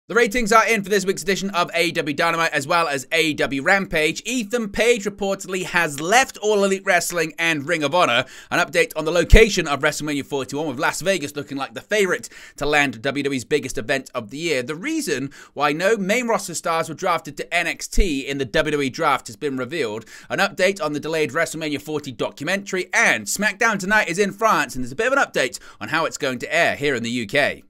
The ratings are in for this week's edition of AEW Dynamite as well as AEW Rampage. Ethan Page reportedly has left All Elite Wrestling and Ring of Honor. An update on the location of WrestleMania 41 with Las Vegas looking like the favorite to land WWE's biggest event of the year. The reason why no main roster stars were drafted to NXT in the WWE draft has been revealed. An update on the delayed WrestleMania 40 documentary, and SmackDown tonight is in France, and there's a bit of an update on how it's going to air here in the UK.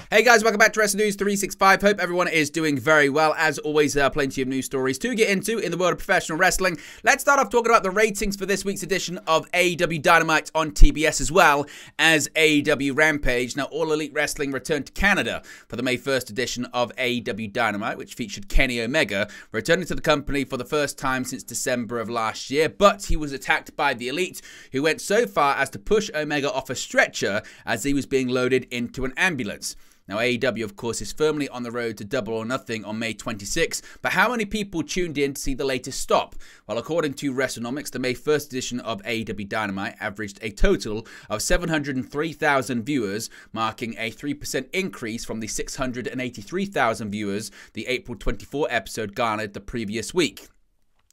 Hey guys, welcome back to Wrestling News 365. Hope everyone is doing very well. As always, plenty of news stories to get into in the world of professional wrestling. Let's start off talking about the ratings for this week's edition of AEW Dynamite on TBS as well as AEW Rampage. Now, All Elite Wrestling returned to Canada for the May 1st edition of AEW Dynamite, which featured Kenny Omega, returning to the company for the first time since December of last year. But he was attacked by the Elite, who went so far as to push Omega off a stretcher as he was being loaded into an ambulance. Now, AEW, of course, is firmly on the road to Double or Nothing on May 26, but how many people tuned in to see the latest stop? Well, according to WrestleNomics, the May 1st edition of AEW Dynamite averaged a total of 703,000 viewers, marking a 3% increase from the 683,000 viewers the April 24 episode garnered the previous week.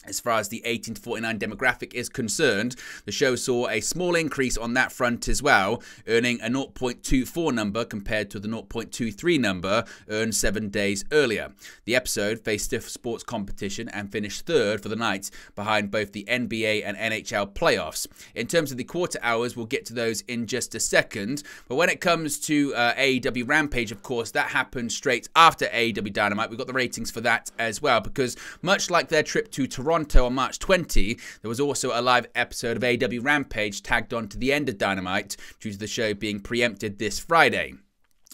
As far as the 18 to 49 demographic is concerned, the show saw a small increase on that front as well, earning a 0.24 number compared to the 0.23 number earned 7 days earlier. The episode faced stiff sports competition and finished third for the night, behind both the NBA and NHL playoffs. In terms of the quarter hours, we'll get to those in just a second, but when it comes to AEW Rampage, of course, that happened straight after AEW Dynamite. We've got the ratings for that as well, because much like their trip to Toronto on March 20, there was also a live episode of AEW Rampage tagged on to the end of Dynamite due to the show being preempted this Friday.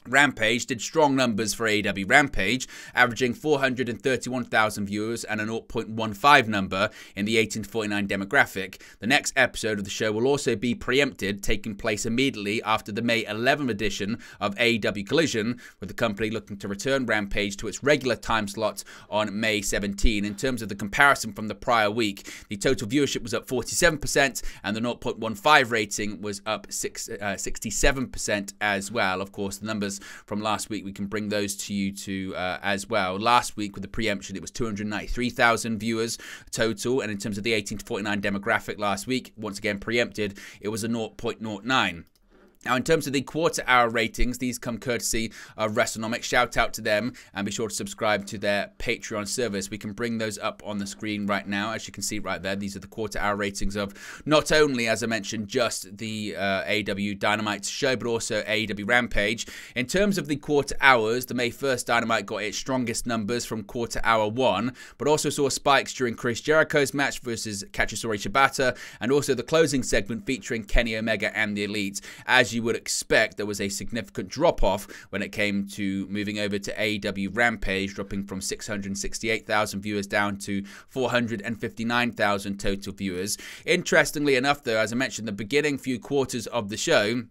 Rampage did strong numbers for AEW Rampage, averaging 431,000 viewers and a 0.15 number in the 18 to 49 demographic. The next episode of the show will also be preempted, taking place immediately after the May 11 edition of AEW Collision, with the company looking to return Rampage to its regular time slot on May 17. In terms of the comparison from the prior week, the total viewership was up 47% and the 0.15 rating was up 67% as well. Of course, the numbers from last week, we can bring those to you as well. Last week with the preemption, it was 293,000 viewers total, and in terms of the 18 to 49 demographic last week, once again preempted, it was a 0.09. Now, in terms of the quarter-hour ratings, these come courtesy of WrestleNomics. Shout out to them, and be sure to subscribe to their Patreon service. We can bring those up on the screen right now. As you can see right there, these are the quarter-hour ratings of not only, as I mentioned, just the AEW Dynamite show, but also AEW Rampage. In terms of the quarter hours, the May 1st Dynamite got its strongest numbers from quarter hour 1, but also saw spikes during Chris Jericho's match versus Katsuyori Shibata, and also the closing segment featuring Kenny Omega and the Elite. As you would expect, there was a significant drop-off when it came to moving over to AEW Rampage, dropping from 668,000 viewers down to 459,000 total viewers. Interestingly enough, though, as I mentioned, the beginning few quarters of the show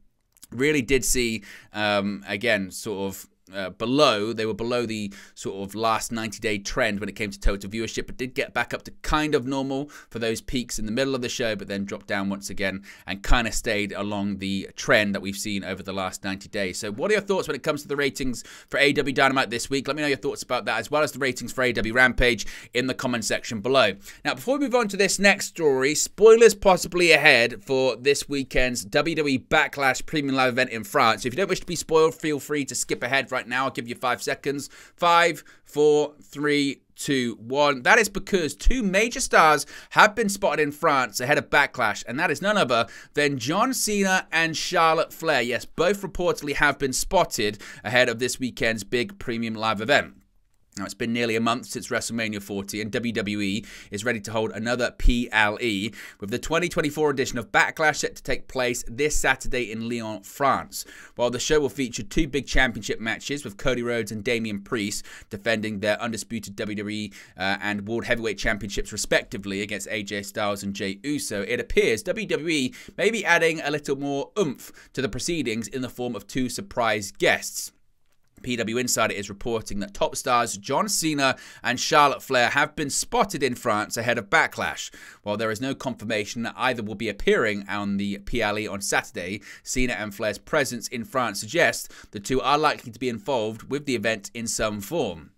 really did see, again, sort of they were below the sort of last 90-day trend when it came to total viewership, but did get back up to kind of normal for those peaks in the middle of the show, but then dropped down once again and kind of stayed along the trend that we've seen over the last 90 days. So what are your thoughts when it comes to the ratings for AEW Dynamite this week? Let me know your thoughts about that, as well as the ratings for AEW Rampage in the comment section below. Now, before we move on to this next story, spoilers possibly ahead for this weekend's WWE Backlash Premium Live event in France. If you don't wish to be spoiled, feel free to skip ahead right now. I'll give you 5 seconds. 5, 4, 3, 2, 1. That is because 2 major stars have been spotted in France ahead of Backlash, and that is none other than John Cena and Charlotte Flair. Yes, both reportedly have been spotted ahead of this weekend's big premium live event. Now, it's been nearly a month since WrestleMania 40, and WWE is ready to hold another PLE, with the 2024 edition of Backlash set to take place this Saturday in Lyon, France. While the show will feature 2 big championship matches, with Cody Rhodes and Damian Priest defending their undisputed WWE and World Heavyweight Championships respectively against AJ Styles and Jey Uso, it appears WWE may be adding a little more oomph to the proceedings in the form of 2 surprise guests. PW Insider is reporting that top stars John Cena and Charlotte Flair have been spotted in France ahead of Backlash. While there is no confirmation that either will be appearing on the PLE on Saturday, Cena and Flair's presence in France suggests the two are likely to be involved with the event in some form.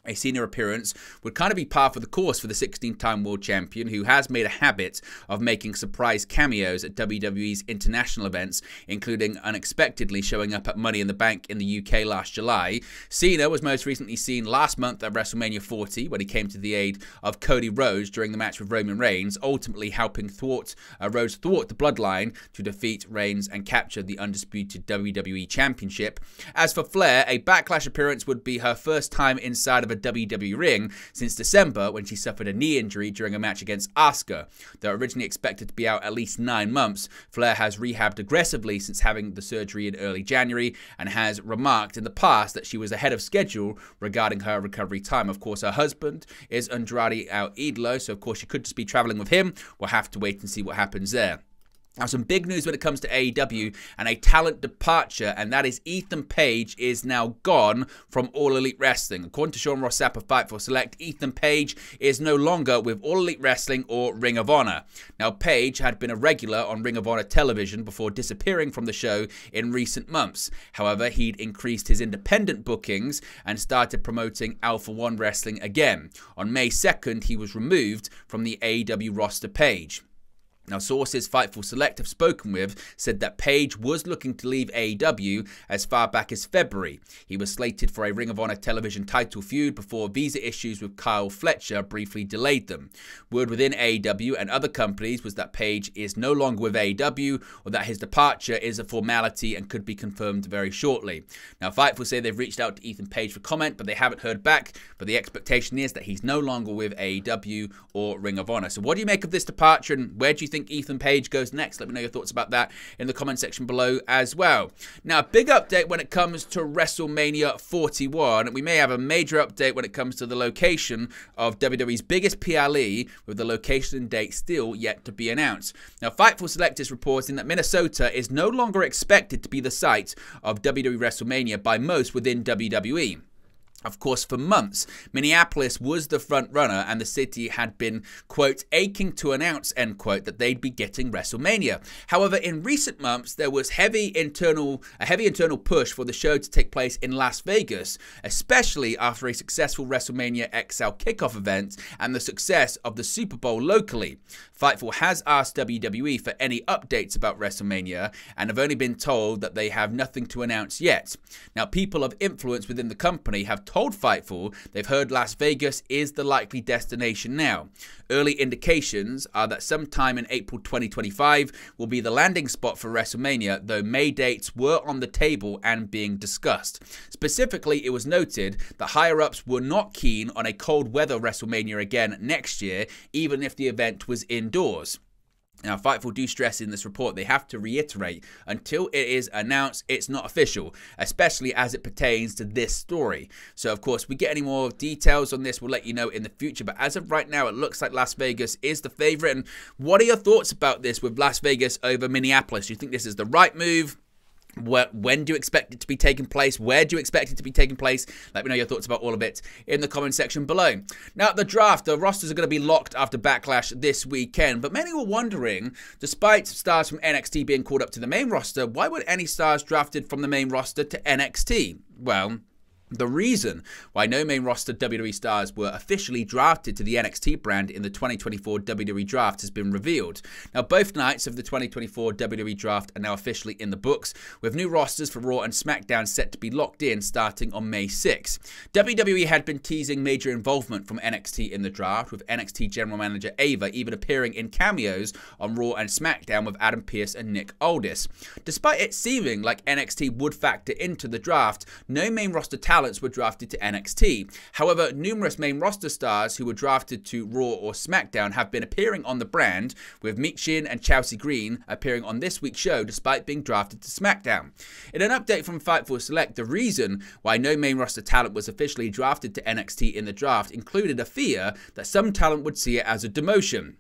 A Cena appearance would kind of be par for the course for the 16-time world champion, who has made a habit of making surprise cameos at WWE's international events, including unexpectedly showing up at Money in the Bank in the UK last July. Cena was most recently seen last month at WrestleMania 40 when he came to the aid of Cody Rhodes during the match with Roman Reigns, ultimately helping Rhodes thwart the bloodline to defeat Reigns and capture the undisputed WWE Championship. As for Flair, a Backlash appearance would be her first time inside of a WWE ring since December, when she suffered a knee injury during a match against Asuka. Though originally expected to be out at least 9 months, Flair has rehabbed aggressively since having the surgery in early January and has remarked in the past that she was ahead of schedule regarding her recovery time. Of course, her husband is Andrade El Idolo, so of course she could just be traveling with him. We'll have to wait and see what happens there. Now, some big news when it comes to AEW and a talent departure, and that is Ethan Page is now gone from All Elite Wrestling. According to Sean Ross Sapp of Fightful Select, Ethan Page is no longer with All Elite Wrestling or Ring of Honor. Now, Page had been a regular on Ring of Honor television before disappearing from the show in recent months. However, he'd increased his independent bookings and started promoting Alpha One Wrestling again. On May 2nd, he was removed from the AEW roster page. Now, sources Fightful Select have spoken with said that Page was looking to leave AEW as far back as February. He was slated for a Ring of Honor television title feud before visa issues with Kyle Fletcher briefly delayed them. Word within AEW and other companies was that Page is no longer with AEW, or that his departure is a formality and could be confirmed very shortly. Now, Fightful say they've reached out to Ethan Page for comment, but they haven't heard back. But the expectation is that he's no longer with AEW or Ring of Honor. So what do you make of this departure, and where do you think Ethan Page goes next? Let me know your thoughts about that in the comment section below as well. Now, a big update when it comes to WrestleMania 41. We may have a major update when it comes to the location of WWE's biggest PLE, with the location and date still yet to be announced. Now, Fightful Select is reporting that Minnesota is no longer expected to be the site of WWE WrestleMania by most within WWE. Of course, for months, Minneapolis was the front runner, and the city had been, quote, aching to announce, end quote, that they'd be getting WrestleMania. However, in recent months, there was a heavy internal push for the show to take place in Las Vegas, especially after a successful WrestleMania XL kickoff event and the success of the Super Bowl locally. Fightful has asked WWE for any updates about WrestleMania and have only been told that they have nothing to announce yet. Now, people of influence within the company have told Fightful they've heard Las Vegas is the likely destination now. Early indications are that sometime in April 2025 will be the landing spot for WrestleMania, though May dates were on the table and being discussed. Specifically, it was noted that higher-ups were not keen on a cold weather WrestleMania again next year, even if the event was indoors. Now, Fightful do stress in this report they have to reiterate, until it is announced, it's not official, especially as it pertains to this story. So, of course, if we get any more details on this, we'll let you know in the future. But as of right now, it looks like Las Vegas is the favorite. And what are your thoughts about this with Las Vegas over Minneapolis? Do you think this is the right move? When do you expect it to be taking place? Where do you expect it to be taking place? Let me know your thoughts about all of it in the comment section below. Now, the draft, the rosters are going to be locked after Backlash this weekend, but many were wondering, despite stars from NXT being called up to the main roster, why would any stars drafted from the main roster to NXT? Well, the reason why no main roster WWE stars were officially drafted to the NXT brand in the 2024 WWE Draft has been revealed. Now, both nights of the 2024 WWE Draft are now officially in the books, with new rosters for Raw and SmackDown set to be locked in starting on May 6. WWE had been teasing major involvement from NXT in the draft, with NXT General Manager Ava even appearing in cameos on Raw and SmackDown with Adam Pearce and Nick Aldis. Despite it seeming like NXT would factor into the draft, no main roster talent were drafted to NXT. However, numerous main roster stars who were drafted to Raw or SmackDown have been appearing on the brand, with Michin and Chelsea Green appearing on this week's show despite being drafted to SmackDown. In an update from Fightful Select, the reason why no main roster talent was officially drafted to NXT in the draft included a fear that some talent would see it as a demotion.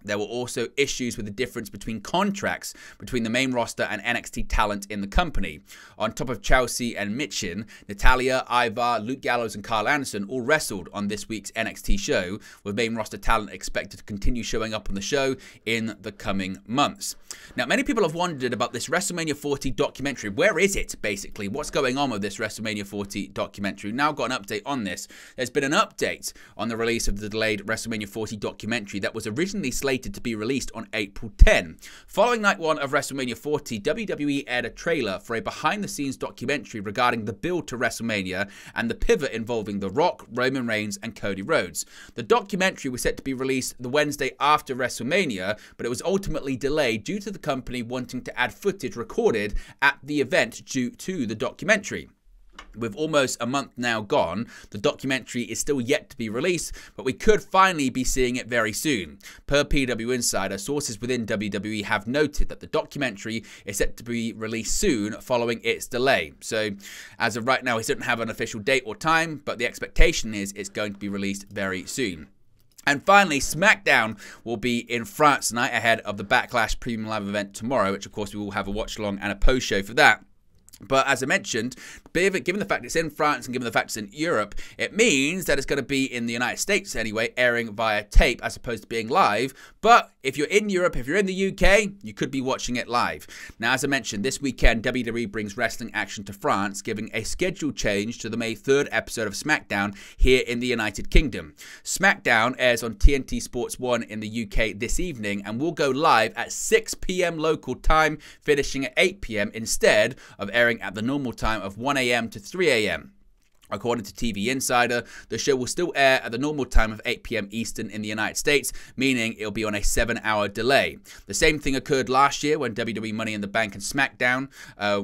There were also issues with the difference between contracts between the main roster and NXT talent in the company. On top of Chelsea and Michin, Natalya, Ivar, Luke Gallows and Carl Anderson all wrestled on this week's NXT show, with main roster talent expected to continue showing up on the show in the coming months. Now, many people have wondered about this WrestleMania 40 documentary. Where is it, basically? What's going on with this WrestleMania 40 documentary? Now I've got an update on this. There's been an update on the release of the delayed WrestleMania 40 documentary that was originally slated to be released on April 10. Following night one of WrestleMania 40, WWE aired a trailer for a behind-the-scenes documentary regarding the build to WrestleMania and the pivot involving The Rock, Roman Reigns, and Cody Rhodes. The documentary was set to be released the Wednesday after WrestleMania, but it was ultimately delayed due to the company wanting to add footage recorded at the event due to the documentary. With almost a month now gone, the documentary is still yet to be released, but we could finally be seeing it very soon. Per PW Insider, sources within WWE have noted that the documentary is set to be released soon following its delay. So, as of right now, we don't have an official date or time, but the expectation is it's going to be released very soon. And finally, SmackDown will be in France tonight ahead of the Backlash Premium Live event tomorrow, which of course we will have a watch-along and a post-show for that. But as I mentioned, given the fact it's in France and given the fact it's in Europe, it means that it's going to be in the United States anyway, airing via tape as opposed to being live. But if you're in Europe, if you're in the UK, you could be watching it live. Now, as I mentioned, this weekend, WWE brings wrestling action to France, giving a schedule change to the May 3rd episode of SmackDown here in the United Kingdom. SmackDown airs on TNT Sports 1 in the UK this evening and will go live at 6 p.m. local time, finishing at 8 p.m. instead of airing at the normal time of 1 a.m. to 3 a.m. According to TV Insider, the show will still air at the normal time of 8 p.m. Eastern in the United States, meaning it'll be on a 7-hour delay. The same thing occurred last year when WWE Money in the Bank and SmackDown,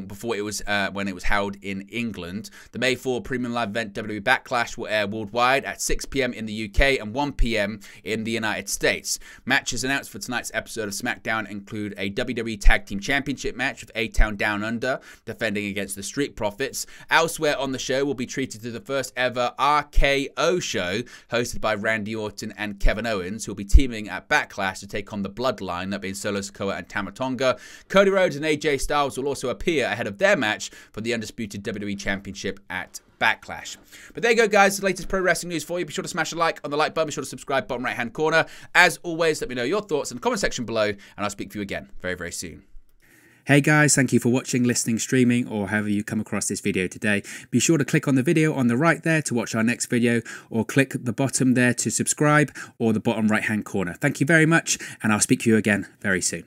before it was when it was held in England. The May 4 Premium Live event WWE Backlash will air worldwide at 6 p.m. in the UK and 1 p.m. in the United States. Matches announced for tonight's episode of SmackDown include a WWE Tag Team Championship match with A-Town Down Under defending against the Street Profits. Elsewhere on the show will be treated to the first ever RKO show hosted by Randy Orton and Kevin Owens, who will be teaming at Backlash to take on the Bloodline, that being Solo Sikoa and Tama Tonga. Cody Rhodes and AJ Styles will also appear ahead of their match for the undisputed WWE Championship at Backlash. But there you go, guys, the latest pro wrestling news for you. Be sure to smash a like on the like button, be sure to subscribe bottom right hand corner. As always, let me know your thoughts in the comment section below, and I'll speak to you again very, very soon. Hey guys, thank you for watching, listening, streaming, or however you come across this video today. Be sure to click on the video on the right there to watch our next video, or click the bottom there to subscribe, or the bottom right hand corner. Thank you very much, and I'll speak to you again very soon.